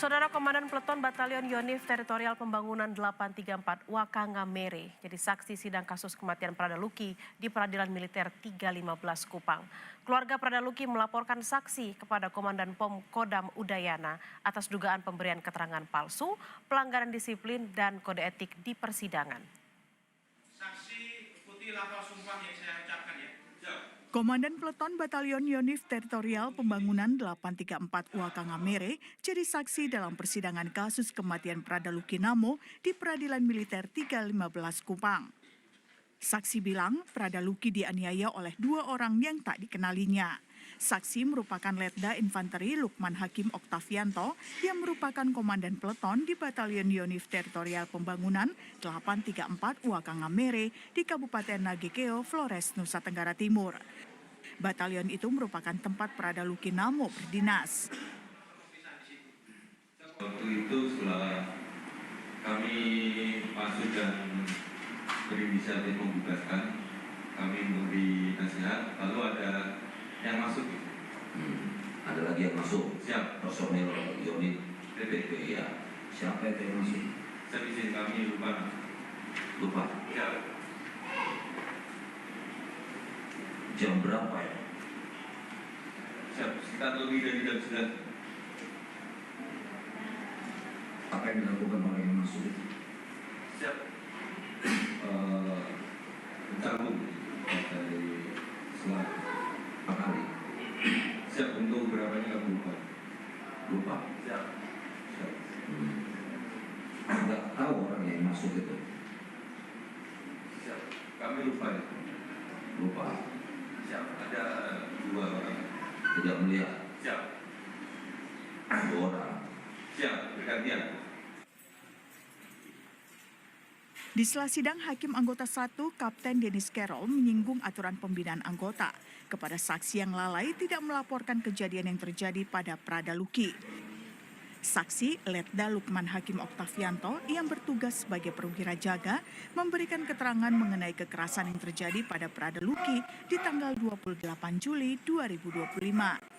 Saudara Komandan Peleton Batalion Yonif Teritorial Pembangunan 834 Wakangamere jadi saksi sidang kasus kematian Prada Luki di Peradilan Militer 315 Kupang. Keluarga Prada Luki melaporkan saksi kepada Komandan POM Kodam Udayana atas dugaan pemberian keterangan palsu, pelanggaran disiplin dan kode etik di persidangan. Saksi ikuti lafal sumpah yang saya ucapkan ya. Komandan Peleton Batalion Yonif Teritorial Pembangunan 834 Wakangamere jadi saksi dalam persidangan kasus kematian Prada Luki Namo di Peradilan Militer 315 Kupang. Saksi bilang Prada Luki dianiaya oleh dua orang yang tak dikenalinya. Saksi merupakan Letda Infanteri Lukman Hakim Oktavianto yang merupakan Komandan Peleton di Batalion Yonif Teritorial Pembangunan 834 Wakangamere di Kabupaten Nagekeo, Flores, Nusa Tenggara Timur. Batalion itu merupakan tempat Prada Luki Namo berdinas. Waktu itu setelah kami masuk dan berinisiatif membubarkan, kami memberi nasihat, lalu ada yang masuk. Ada lagi yang masuk. Siap. Personil unit PPP ya. Siapa itu yang masuk? Saya izin kami lupa. Siap. Jam berapa ya? Siap. Sekitar lebih dari jam 9. Apa yang dilakukan oleh yang masuk itu? Siap. Mencabut dari selat Pakali. Siap. Untuk berapanya kami lupa. Siap. Nggak tahu orang yang masuk itu. Siap. Kami lupa ya. Lupa. Siap. Ada dua orang. Tidak melihat. Siap. Dua orang. Siap. Bergantian. Di sela sidang, Hakim Anggota 1 Kapten Dennis Carroll menyinggung aturan pembinaan anggota kepada saksi yang lalai tidak melaporkan kejadian yang terjadi pada Prada Luki. Saksi Letda Lukman Hakim Oktavianto yang bertugas sebagai perwira jaga memberikan keterangan mengenai kekerasan yang terjadi pada Prada Luki di tanggal 28 Juli 2025.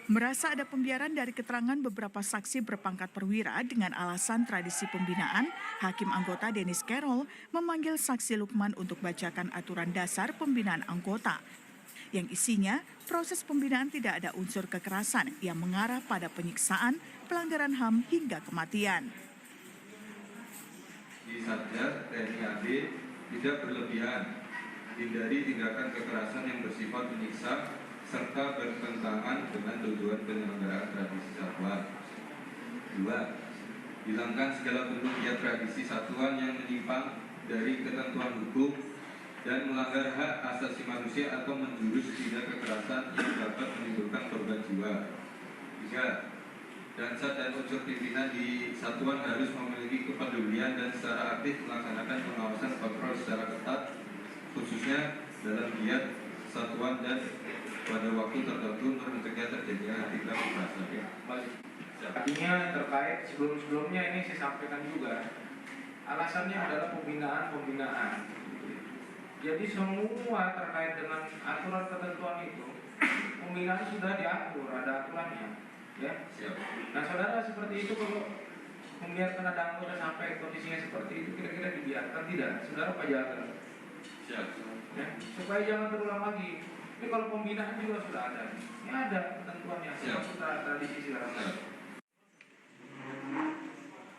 Merasa ada pembiaran dari keterangan beberapa saksi berpangkat perwira dengan alasan tradisi pembinaan, Hakim Anggota Dennis Carroll memanggil saksi Lukman untuk bacakan aturan dasar pembinaan anggota. Yang isinya, proses pembinaan tidak ada unsur kekerasan yang mengarah pada penyiksaan, pelanggaran HAM hingga kematian. Di Satgas TNI AD tidak berlebihan, hindari tindakan kekerasan yang bersifat menyiksa serta bertentangan dengan tujuan penyelenggaraan tradisi satuan. 2. Hilangkan segala bentuk giat tradisi satuan yang menyimpang dari ketentuan hukum dan melanggar hak asasi manusia atau menjurus tindak kekerasan yang dapat menimbulkan korban jiwa. 3. Dansat dan unsur pimpinan di satuan harus memiliki kepedulian dan secara aktif melaksanakan pengawasan kontrol secara ketat, khususnya dalam giat satuan dan pada waktu tertentu untuk mencegah terjadinya tindak kekerasan. Artinya terkait sebelum-sebelumnya ini saya sampaikan juga, alasannya adalah pembinaan. Jadi semua terkait dengan aturan ketentuan itu, pembinaan sudah diatur, ada aturannya. Ya. Siap. Nah saudara seperti itu kalau membiarkan ada anggota sampai kondisinya seperti itu, kira-kira dibiarkan tidak? Saudara apa jalan? Siap. Ya, supaya jangan terulang lagi. Ini kalau pembinaan juga sudah ada. Ini ada ketentuannya, sudah tradisi segala macam.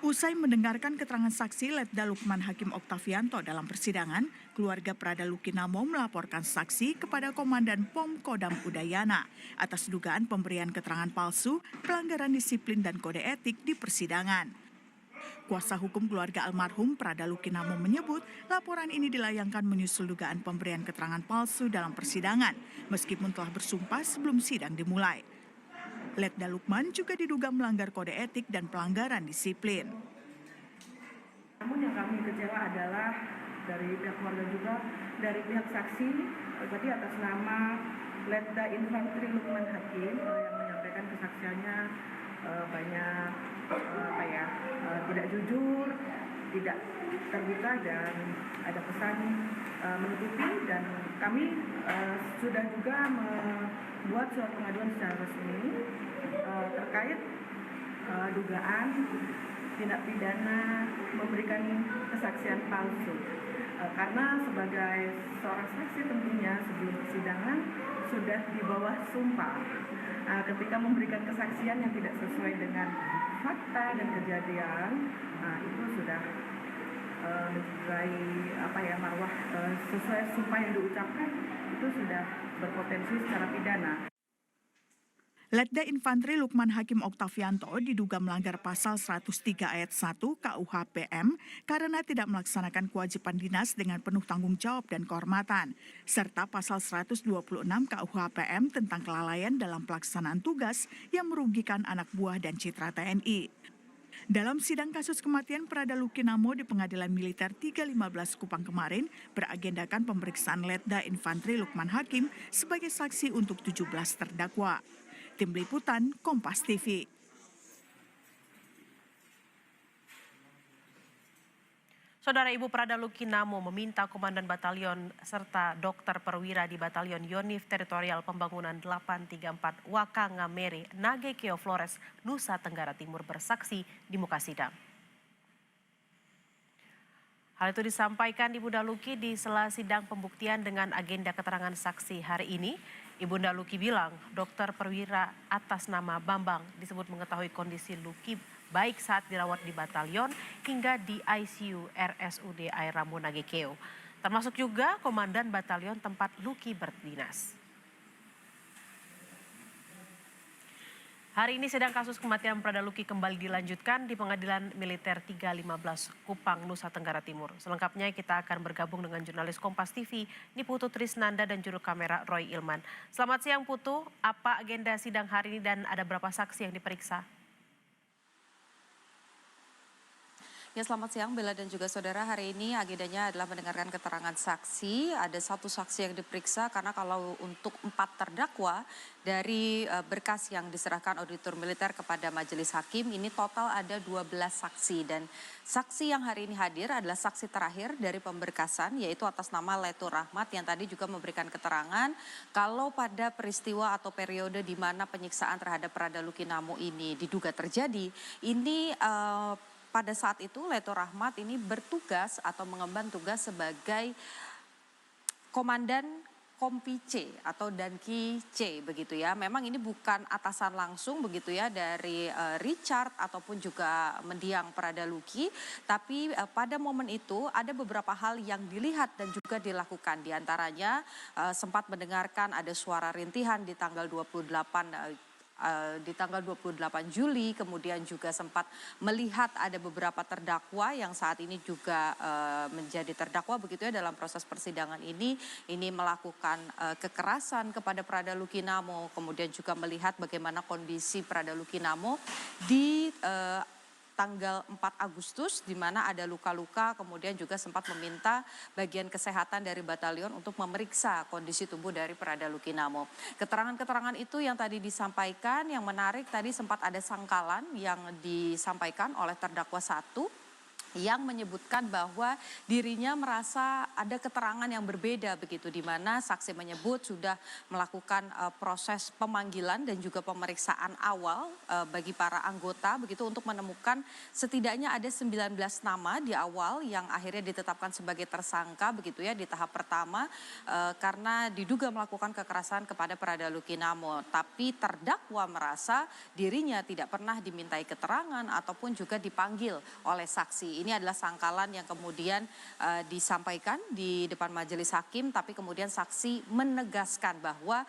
Usai mendengarkan keterangan saksi Letda Lukman Hakim Oktavianto dalam persidangan, keluarga Prada Luki Namo melaporkan saksi kepada Komandan POM Kodam Udayana atas dugaan pemberian keterangan palsu, pelanggaran disiplin dan kode etik di persidangan. Kuasa hukum keluarga almarhum Prada Luki Namo menyebut laporan ini dilayangkan menyusul dugaan pemberian keterangan palsu dalam persidangan, meskipun telah bersumpah sebelum sidang dimulai. Letda Lukman juga diduga melanggar kode etik dan pelanggaran disiplin. Namun yang kami kecewa adalah dari pihak keluarga juga, dari pihak saksi, tadi atas nama Letda Infanteri Lukman Hakim yang menyampaikan kesaksiannya banyak tidak jujur, tidak terbuka dan ada pesan menutupi, dan kami sudah juga membuat surat pengaduan secara resmi terkait dugaan tindak pidana memberikan kesaksian palsu. Karena sebagai seorang saksi tentunya sebelum persidangan sudah di bawah sumpah. Ketika memberikan kesaksian yang tidak sesuai dengan fakta dan kejadian, itu sudah mencederai marwah sesuai sumpah yang diucapkan, itu sudah berpotensi secara pidana. Letda Infantri Lukman Hakim Oktavianto diduga melanggar pasal 103 ayat 1 KUH PM karena tidak melaksanakan kewajiban dinas dengan penuh tanggung jawab dan kehormatan, serta pasal 126 KUH PM tentang kelalaian dalam pelaksanaan tugas yang merugikan anak buah dan citra TNI. Dalam sidang kasus kematian Prada Luki Namo di Pengadilan Militer 315 Kupang kemarin, beragendakan pemeriksaan Letda Infantri Lukman Hakim sebagai saksi untuk 17 terdakwa. Tim Liputan, Kompas TV. Saudara Ibu Prada Luki Namo meminta Komandan Batalion serta Dokter Perwira di Batalion Yonif Teritorial Pembangunan 834 Wakangamere, Nagekeo Flores, Nusa Tenggara Timur bersaksi di muka sidang. Hal itu disampaikan Ibunda Luki di sela sidang pembuktian dengan agenda keterangan saksi hari ini. Ibunda Luki bilang Dokter Perwira atas nama Bambang disebut mengetahui kondisi Luki baik saat dirawat di batalion hingga di ICU RSUD Air Rambo Nagekeo. Termasuk juga Komandan Batalion tempat Luki berdinas. Hari ini sidang kasus kematian Prada Luki kembali dilanjutkan di Pengadilan Militer 315 Kupang, Nusa Tenggara Timur. Selengkapnya kita akan bergabung dengan jurnalis Kompas TV, Niputu Trisnanda dan juru kamera Roy Ilman. Selamat siang Putu, apa agenda sidang hari ini dan ada berapa saksi yang diperiksa? Ya, selamat siang Bella dan juga saudara. Hari ini agendanya adalah mendengarkan keterangan saksi. Ada 1 saksi yang diperiksa karena kalau untuk 4 terdakwa dari berkas yang diserahkan auditor militer kepada majelis hakim, ini total ada 12 saksi. Dan saksi yang hari ini hadir adalah saksi terakhir dari pemberkasan, yaitu atas nama Leto Rahmat yang tadi juga memberikan keterangan kalau pada peristiwa atau periode di mana penyiksaan terhadap Prada Luki Namo ini diduga terjadi, ini pada saat itu Leto Rahmat ini bertugas atau mengemban tugas sebagai Komandan Kompi C atau Danki C begitu ya. Memang ini bukan atasan langsung begitu ya dari Richard ataupun juga mendiang Prada Luki. Tapi pada momen itu ada beberapa hal yang dilihat dan juga dilakukan. Di antaranya sempat mendengarkan ada suara rintihan di tanggal 28 Juli, kemudian juga sempat melihat ada beberapa terdakwa yang saat ini juga menjadi terdakwa begitu ya dalam proses persidangan ini melakukan kekerasan kepada Prada Luki Namo, kemudian juga melihat bagaimana kondisi Prada Luki Namo di tanggal 4 Agustus di mana ada luka-luka, kemudian juga sempat meminta bagian kesehatan dari batalion untuk memeriksa kondisi tubuh dari Prada Luki Namo. Keterangan-keterangan itu yang tadi disampaikan, yang menarik tadi sempat ada sangkalan yang disampaikan oleh terdakwa 1 yang menyebutkan bahwa dirinya merasa ada keterangan yang berbeda begitu, di mana saksi menyebut sudah melakukan proses pemanggilan dan juga pemeriksaan awal bagi para anggota begitu untuk menemukan setidaknya ada 19 nama di awal yang akhirnya ditetapkan sebagai tersangka begitu ya di tahap pertama karena diduga melakukan kekerasan kepada Prada Luki Namo. Tapi terdakwa merasa dirinya tidak pernah dimintai keterangan ataupun juga dipanggil oleh saksi. Ini adalah sangkalan yang kemudian disampaikan di depan majelis hakim, tapi kemudian saksi menegaskan bahwa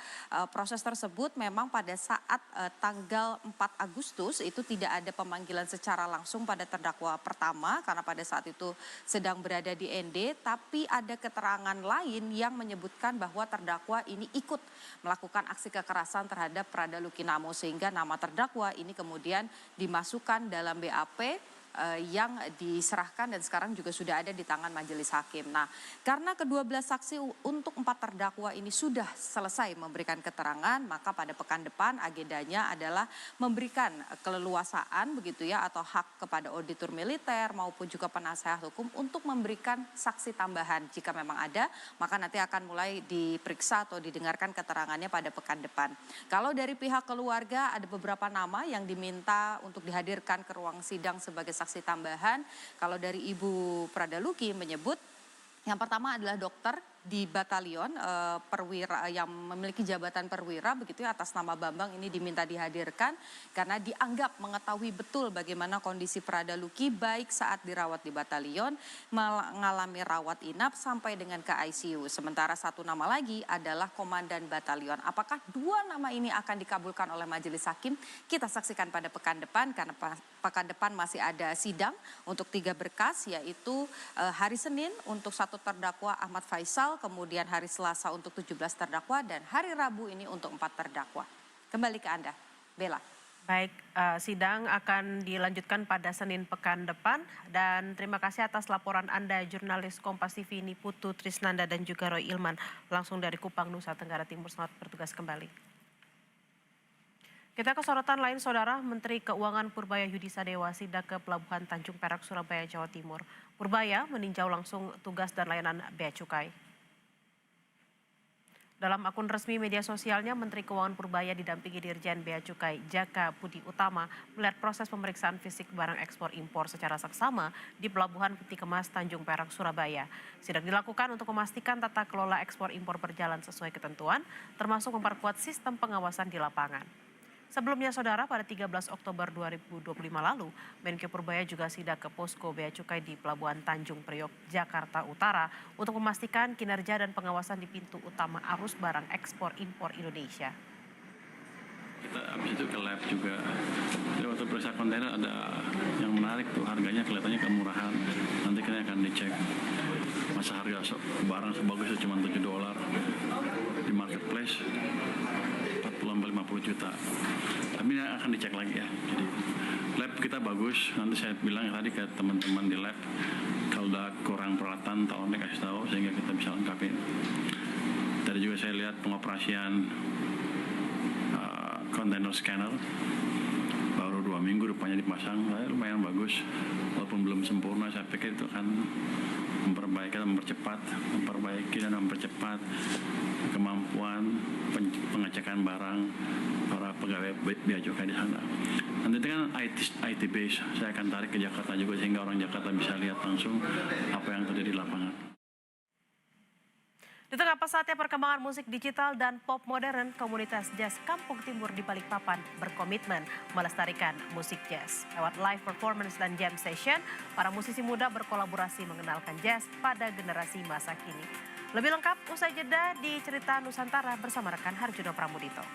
proses tersebut memang pada saat tanggal 4 Agustus itu tidak ada pemanggilan secara langsung pada terdakwa pertama karena pada saat itu sedang berada di ND, tapi ada keterangan lain yang menyebutkan bahwa terdakwa ini ikut melakukan aksi kekerasan terhadap Prada Luki Namo sehingga nama terdakwa ini kemudian dimasukkan dalam BAP yang diserahkan dan sekarang juga sudah ada di tangan majelis hakim. Nah, karena ke-12 saksi untuk 4 terdakwa ini sudah selesai memberikan keterangan, maka pada pekan depan agendanya adalah memberikan keleluasaan begitu ya atau hak kepada auditor militer maupun juga penasehat hukum untuk memberikan saksi tambahan jika memang ada, maka nanti akan mulai diperiksa atau didengarkan keterangannya pada pekan depan. Kalau dari pihak keluarga ada beberapa nama yang diminta untuk dihadirkan ke ruang sidang sebagai saksi tambahan. Kalau dari Ibu Pradaluki menyebut yang pertama adalah dokter di batalion perwira yang memiliki jabatan perwira begitu ya atas nama Bambang ini diminta dihadirkan karena dianggap mengetahui betul bagaimana kondisi Pradaluki baik saat dirawat di batalion mengalami rawat inap sampai dengan ke ICU. Sementara satu nama lagi adalah komandan batalion. Apakah 2 nama ini akan dikabulkan oleh majelis hakim? Kita saksikan pada pekan depan karena pekan depan masih ada sidang untuk 3 berkas yaitu hari Senin untuk 1 terdakwa Ahmad Faisal, kemudian hari Selasa untuk 17 terdakwa dan hari Rabu ini untuk 4 terdakwa. Kembali ke Anda, Bella. Baik, sidang akan dilanjutkan pada Senin pekan depan dan terima kasih atas laporan Anda jurnalis Kompas TV Niputu Trisnanda dan juga Roy Ilman langsung dari Kupang, Nusa Tenggara Timur. Selamat bertugas kembali. Kita ke sorotan lain, Saudara. Menteri Keuangan Purbaya Yudi Sadewa sidak ke Pelabuhan Tanjung Perak, Surabaya, Jawa Timur. Purbaya meninjau langsung tugas dan layanan Bea Cukai. Dalam akun resmi media sosialnya, Menteri Keuangan Purbaya didampingi Dirjen Bea Cukai Jaka Budi Utama melihat proses pemeriksaan fisik barang ekspor impor secara saksama di Pelabuhan Peti Kemas Tanjung Perak, Surabaya. Sidak dilakukan untuk memastikan tata kelola ekspor impor berjalan sesuai ketentuan, termasuk memperkuat sistem pengawasan di lapangan. Sebelumnya, Saudara, pada 13 Oktober 2025 lalu, Menkeu Purbaya juga sidak ke posko Bea Cukai di Pelabuhan Tanjung Priok, Jakarta Utara untuk memastikan kinerja dan pengawasan di pintu utama arus barang ekspor impor Indonesia. Kita habis itu ke lab juga. Jadi waktu periksa kontainer ada yang menarik tuh, harganya kelihatannya kemurahan. Nanti kita akan dicek masa harga barang sebagus itu cuma $7 di marketplace 40-50 juta. Tapi ini akan dicek lagi ya. Jadi lab kita bagus. Nanti saya bilang tadi ke teman-teman di lab kalau udah kurang peralatan tolong dikasih tahu sehingga kita bisa lengkapin. Tadi juga saya lihat pengoperasian container scanner baru 2 minggu rupanya dipasang, lumayan bagus walaupun belum sempurna. Saya pikir itu akan memperbaiki dan mempercepat kemampuan pengecekan barang para pegawai Bea Cukai di sana. Nanti itu kan IT base, saya akan tarik ke Jakarta juga sehingga orang Jakarta bisa lihat langsung apa yang terjadi di lapangan. Di tengah pesatnya perkembangan musik digital dan pop modern, komunitas jazz Kampung Timur di Balikpapan berkomitmen melestarikan musik jazz. Lewat live performance dan jam session, para musisi muda berkolaborasi mengenalkan jazz pada generasi masa kini. Lebih lengkap usai jeda di Cerita Nusantara bersama rekan Harjuno Pramudito.